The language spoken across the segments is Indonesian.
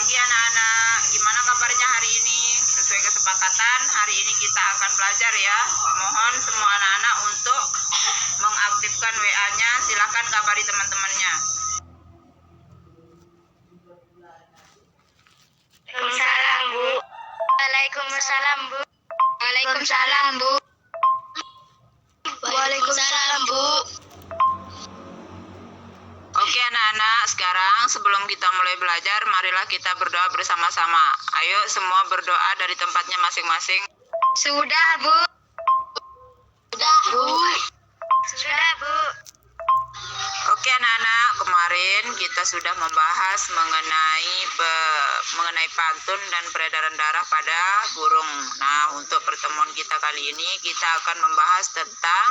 pagi anak-anak, gimana kabarnya hari ini? Sesuai kesepakatan, hari ini kita akan belajar ya. Mohon semua anak-anak untuk mengaktifkan WA-nya, silahkan kabari teman-temannya. Waalaikumsalam, Bu. Waalaikumsalam, Bu. Waalaikumsalam, Bu. Waalaikumsalam, Bu. Oke anak-anak, sekarang sebelum kita mulai belajar, marilah kita berdoa bersama-sama. Ayo semua berdoa dari tempatnya masing-masing. Sudah, Bu. Sudah, Bu. Sudah, Bu. Oke anak-anak, kemarin kita sudah membahas mengenai pantun dan peredaran darah pada burung. Nah, untuk pertemuan kita kali ini kita akan membahas tentang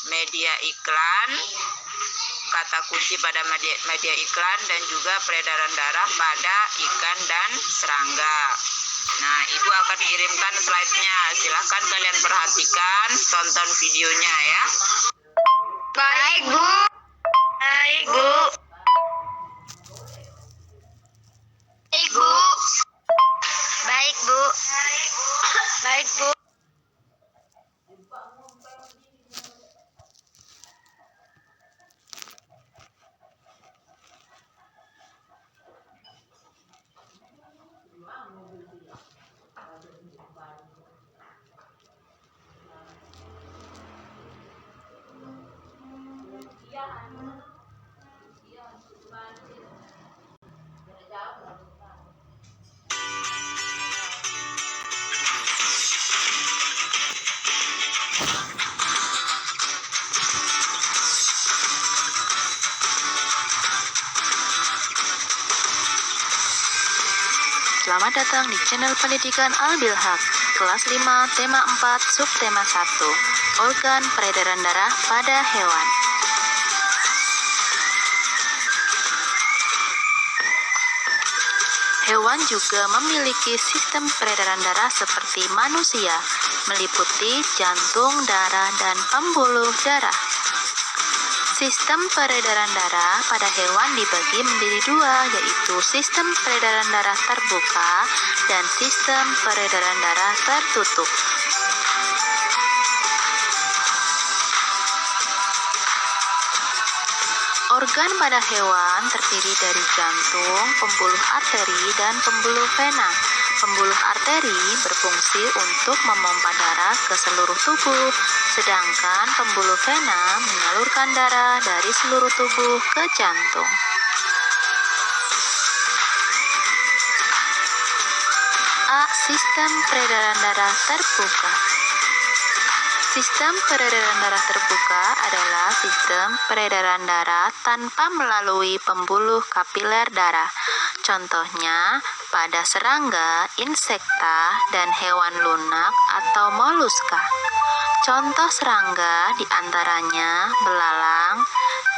media iklan, kata kunci pada media iklan, dan juga peredaran darah pada ikan dan serangga. Nah, Ibu akan kirimkan slide-nya. Silahkan kalian perhatikan, tonton videonya ya. Baik, Bu. Baik, Bu. Baik, Bu. Baik, Bu. Baik, Bu. Selamat datang di channel pendidikan Al-Bilhaq, kelas 5, tema 4, subtema 1, organ peredaran darah pada hewan. Hewan juga memiliki sistem peredaran darah seperti manusia, meliputi jantung, darah, dan pembuluh darah. Sistem peredaran darah pada hewan dibagi menjadi dua, yaitu sistem peredaran darah terbuka dan sistem peredaran darah tertutup. Organ pada hewan terdiri dari jantung, pembuluh arteri, dan pembuluh vena. Pembuluh arteri berfungsi untuk memompa darah ke seluruh tubuh, sedangkan pembuluh vena menyalurkan darah dari seluruh tubuh ke jantung. A. Sistem peredaran darah terbuka. Sistem peredaran darah terbuka adalah sistem peredaran darah tanpa melalui pembuluh kapiler darah. Contohnya pada serangga, insekta, dan hewan lunak atau moluska. Contoh serangga diantaranya belalang,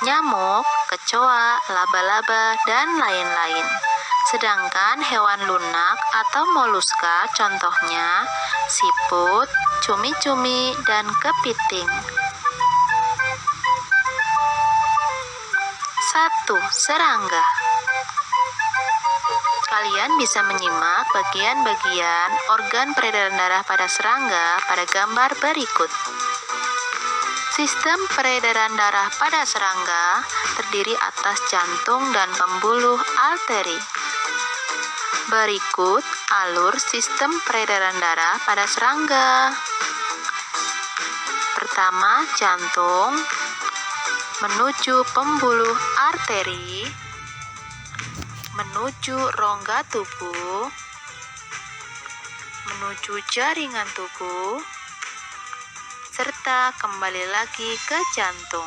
nyamuk, kecoa, laba-laba, dan lain-lain. Sedangkan hewan lunak atau moluska contohnya siput, cumi-cumi, dan kepiting. 1. Serangga. Kalian bisa menyimak bagian-bagian organ peredaran darah pada serangga pada gambar berikut. Sistem peredaran darah pada serangga terdiri atas jantung dan pembuluh arteri. Berikut alur sistem peredaran darah pada serangga. Pertama, jantung menuju pembuluh arteri, menuju rongga tubuh, menuju jaringan tubuh, serta kembali lagi ke jantung.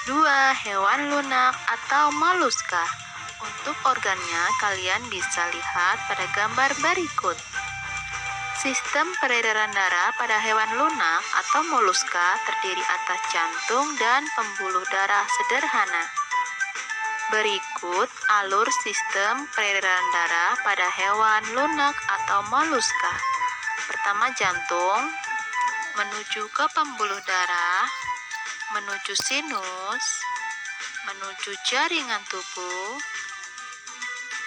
2. Hewan lunak atau moluska. Untuk organnya kalian bisa lihat pada gambar berikut. Sistem peredaran darah pada hewan lunak atau moluska terdiri atas jantung dan pembuluh darah sederhana. Berikut alur sistem peredaran darah pada hewan lunak atau moluska. Pertama, jantung menuju ke pembuluh darah, menuju sinus, menuju jaringan tubuh,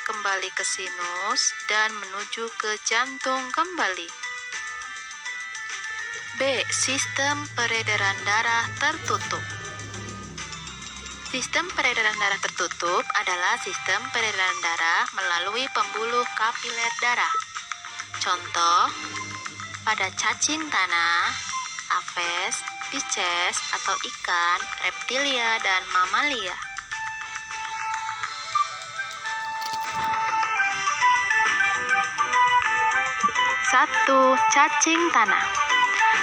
kembali ke sinus, dan menuju ke jantung kembali. B. Sistem peredaran darah tertutup. Sistem peredaran darah tertutup adalah sistem peredaran darah melalui pembuluh kapiler darah. Contoh, pada cacing tanah, aves, Pisces atau ikan, reptilia, dan mamalia. Satu, cacing tanah.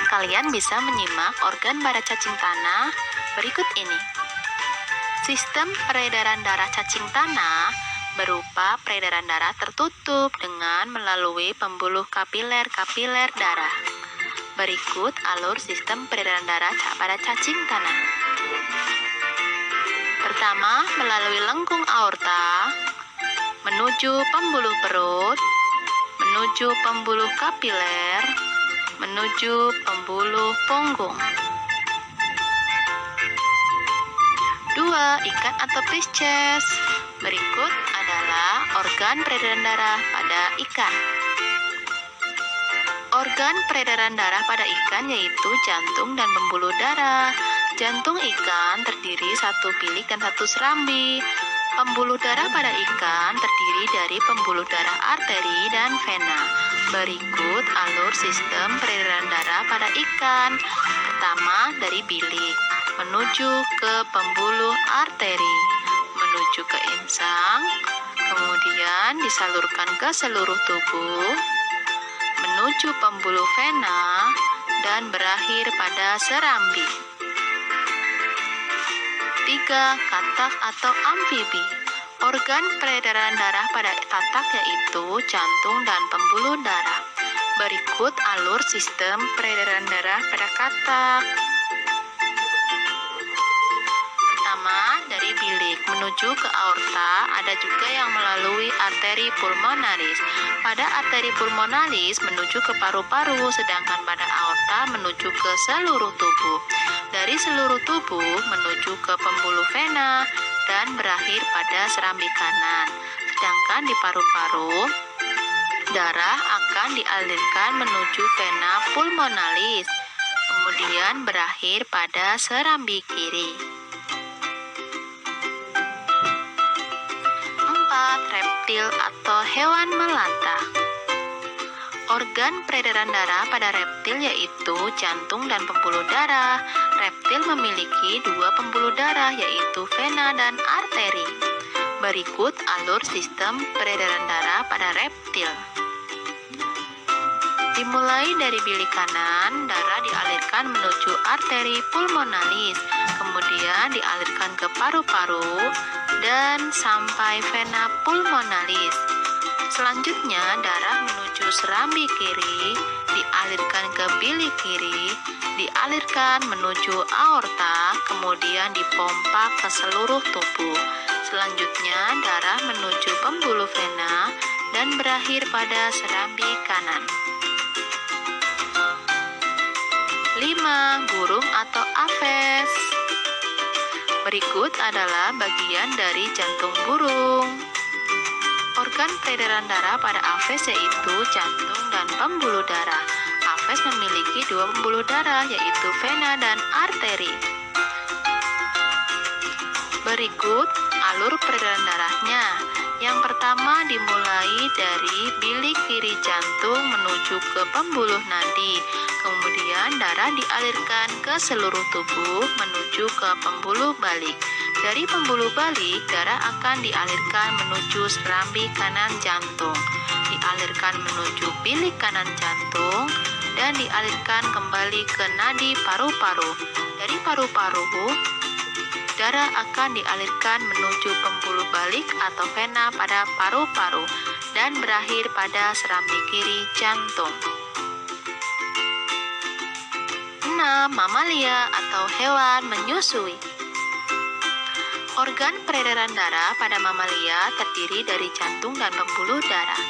Kalian bisa menyimak organ pada cacing tanah berikut ini. Sistem peredaran darah cacing tanah berupa peredaran darah tertutup dengan melalui pembuluh kapiler darah. Berikut alur sistem peredaran darah pada cacing tanah. Pertama, melalui lengkung aorta, menuju pembuluh perut, menuju pembuluh kapiler, menuju pembuluh punggung. 2. Ikan atau Pisces. Berikut adalah organ peredaran darah pada ikan. Organ peredaran darah pada ikan yaitu jantung dan pembuluh darah. Jantung ikan terdiri satu bilik dan satu serambi. Pembuluh darah pada ikan terdiri dari pembuluh darah arteri dan vena. Berikut alur sistem peredaran darah pada ikan. Pertama, dari bilik menuju ke pembuluh arteri, menuju ke insang, kemudian disalurkan ke seluruh tubuh, menuju pembuluh vena, dan berakhir pada serambi. 3. Katak atau amfibi. Organ peredaran darah pada katak yaitu jantung dan pembuluh darah. Berikut alur sistem peredaran darah pada katak. Pertama, dari bilik menuju ke aorta, ada juga yang melalui arteri pulmonalis. Pada arteri pulmonalis menuju ke paru-paru, sedangkan pada aorta menuju ke seluruh tubuh. Dari seluruh tubuh menuju ke pembuluh vena dan berakhir pada serambi kanan. Sedangkan di paru-paru, darah akan dialirkan menuju vena pulmonalis, kemudian berakhir pada serambi kiri. 4. Reptil atau hewan melata. Organ peredaran darah pada reptil yaitu jantung dan pembuluh darah. Reptil memiliki dua pembuluh darah yaitu vena dan arteri. Berikut alur sistem peredaran darah pada reptil. Dimulai dari bilik kanan, darah dialirkan menuju arteri pulmonalis, kemudian dialirkan ke paru-paru, dan sampai vena pulmonalis. Selanjutnya, darah menuju serambi kiri, dialirkan ke bilik kiri, dialirkan menuju aorta, kemudian dipompa ke seluruh tubuh. Selanjutnya, darah menuju pembuluh vena dan berakhir pada serambi kanan. 5. Burung atau aves. Berikut adalah bagian dari jantung burung. Organ peredaran darah pada aves yaitu jantung dan pembuluh darah. Aves memiliki dua pembuluh darah yaitu vena dan arteri. Berikut alur peredaran darahnya. Yang pertama dimulai dari bilik kiri jantung menuju ke pembuluh nadi. Kemudian darah dialirkan ke seluruh tubuh menuju ke pembuluh balik. Dari pembuluh balik, darah akan dialirkan menuju serambi kanan jantung, dialirkan menuju bilik kanan jantung, dan dialirkan kembali ke nadi paru-paru. Dari paru-paru, darah akan dialirkan menuju pembuluh balik atau vena pada paru-paru dan berakhir pada serambi kiri jantung. 6. Mamalia atau hewan menyusui. Organ peredaran darah pada mamalia terdiri dari jantung dan pembuluh darah.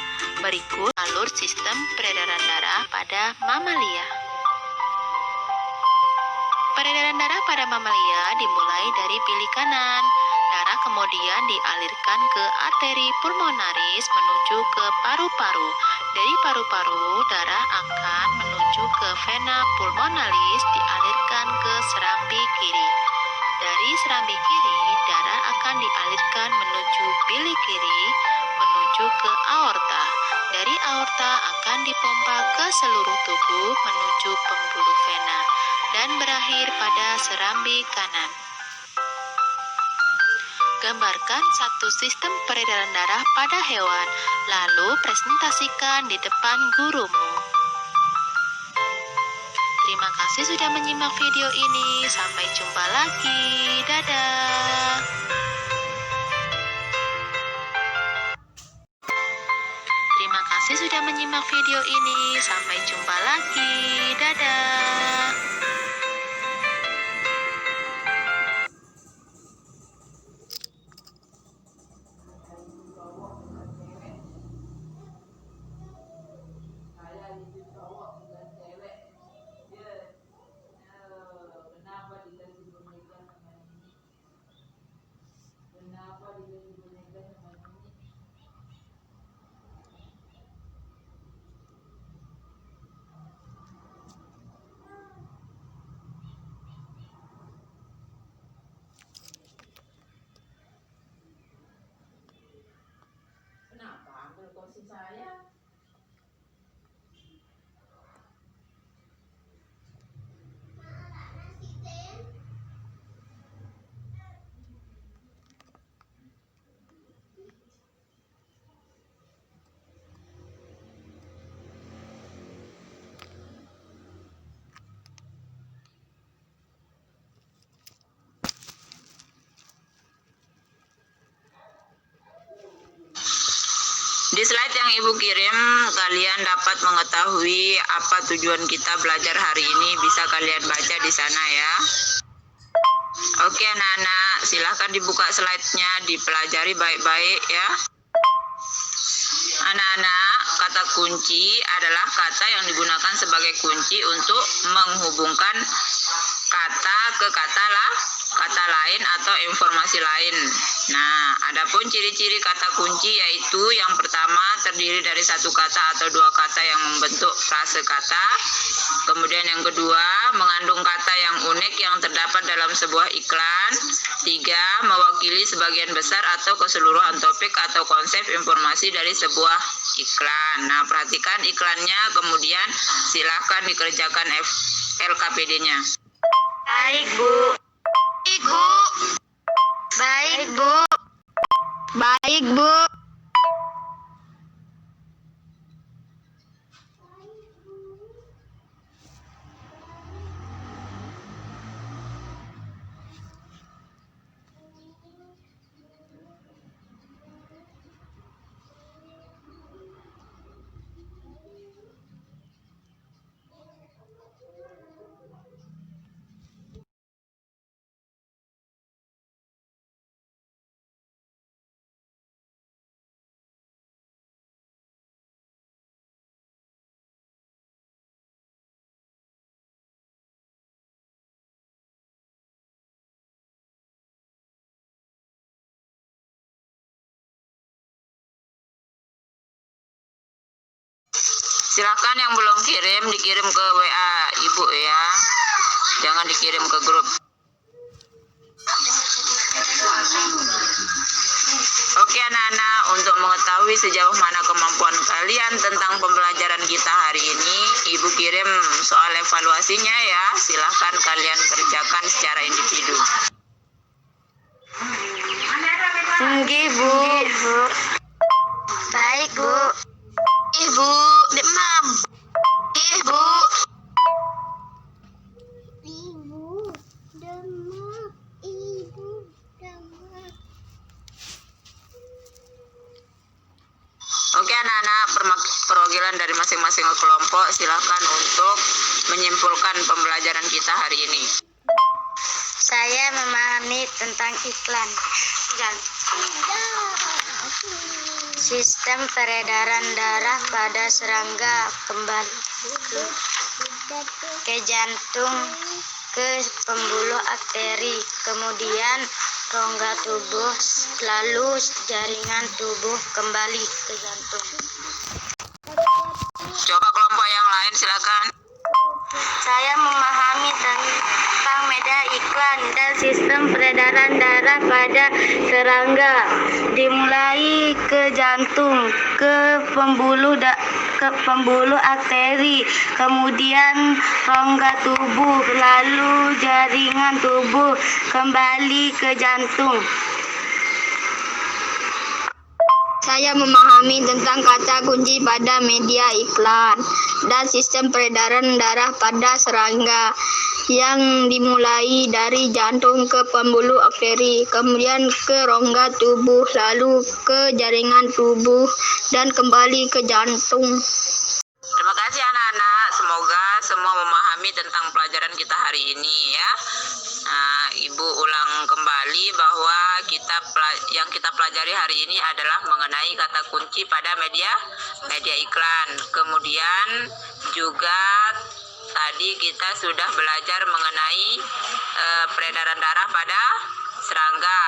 Berikut alur sistem peredaran darah pada mamalia. Peredaran darah pada mamalia dimulai dari bilik kanan. Darah kemudian dialirkan ke arteri pulmonaris menuju ke paru-paru. Dari paru-paru, darah akan menuju ke vena pulmonalis dialirkan ke serambi kiri. Dari serambi kiri, darah akan dialirkan menuju bilik kiri, menuju ke aorta. Dari aorta akan dipompa ke seluruh tubuh menuju pembuluh vena dan berakhir pada serambi kanan. Gambarkan satu sistem peredaran darah pada hewan, lalu presentasikan di depan gurumu. Terima kasih sudah menyimak video ini. Sampai jumpa lagi. Dadah. Terima kasih sudah menyimak video ini. Sampai jumpa lagi. Dadah. Kenapa ambil kursi saya? Di slide yang Ibu kirim, kalian dapat mengetahui apa tujuan kita belajar hari ini. Bisa kalian baca di sana ya. Oke anak-anak, silahkan dibuka slide-nya, dipelajari baik-baik ya. Anak-anak, kata kunci adalah kata yang digunakan sebagai kunci untuk menghubungkan kata ke kata lain atau informasi lain. Nah, adapun ciri-ciri kata kunci yaitu yang pertama terdiri dari satu kata atau dua kata yang membentuk frase kata. Kemudian yang kedua, mengandung kata yang unik yang terdapat dalam sebuah iklan. Tiga, mewakili sebagian besar atau keseluruhan topik atau konsep informasi dari sebuah iklan. Nah, perhatikan iklannya, kemudian silahkan dikerjakan LKPD-nya. Baik, Bu. Ibu. Baik, Bu. Baik, Bu. Silakan yang belum kirim dikirim ke WA Ibu ya. Jangan dikirim ke grup. Oke anak-anak, untuk mengetahui sejauh mana kemampuan kalian tentang pembelajaran kita hari ini, Ibu kirim soal evaluasinya ya. Silahkan kalian kerjakan secara individu. Nggih, Bu. Baik, Bu. Ibu, demam. Ibu. Ibu, demam. Ibu, demam. Oke anak-anak, perwakilan dari masing-masing kelompok silahkan untuk menyimpulkan pembelajaran kita hari ini. Saya memahami tentang iklan. Sistem peredaran darah pada serangga kembali ke jantung, ke pembuluh arteri, kemudian rongga tubuh, lalu jaringan tubuh kembali ke jantung. Coba kelompok yang lain silakan. Saya memahami tentang media iklan dan sistem peredaran darah pada serangga, dimulai ke jantung, ke pembuluh arteri, kemudian rongga tubuh, lalu jaringan tubuh, kembali ke jantung. Saya memahami tentang kata kunci pada media iklan dan sistem peredaran darah pada serangga yang dimulai dari jantung ke pembuluh arteri, kemudian ke rongga tubuh, lalu ke jaringan tubuh, dan kembali ke jantung. Terima kasih anak-anak, semoga semua memahami tentang pelajaran kita hari ini ya. Nah, Ibu ulang kembali bahwa yang kita pelajari hari ini adalah mengenai kata kunci pada media iklan. Kemudian juga tadi kita sudah belajar mengenai peredaran darah pada serangga.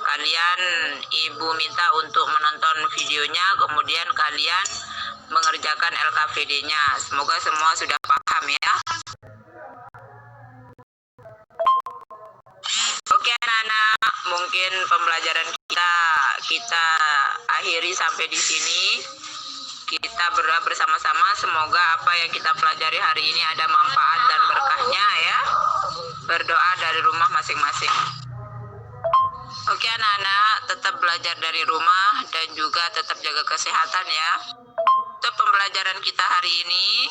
Kalian Ibu minta untuk menonton videonya, kemudian kalian mengerjakan LKPD-nya. Semoga semua sudah paham ya. Oke anak-anak, mungkin pembelajaran kita akhiri sampai di sini. Kita berdoa bersama-sama, semoga apa yang kita pelajari hari ini ada manfaat dan berkahnya ya. Berdoa dari rumah masing-masing. Oke anak-anak, tetap belajar dari rumah dan juga tetap jaga kesehatan ya. Untuk pembelajaran kita hari ini,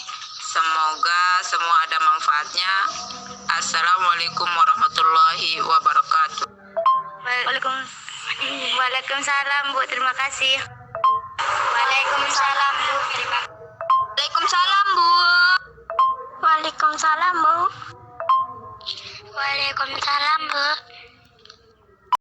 semoga semua ada manfaatnya. Assalamualaikum warahmatullahi wabarakatuh. Waalaikumsalam Bu, terima kasih. Waalaikumsalam Bu, terima kasih. Waalaikumsalam Bu. Waalaikumsalam Bu. Waalaikumsalam Bu.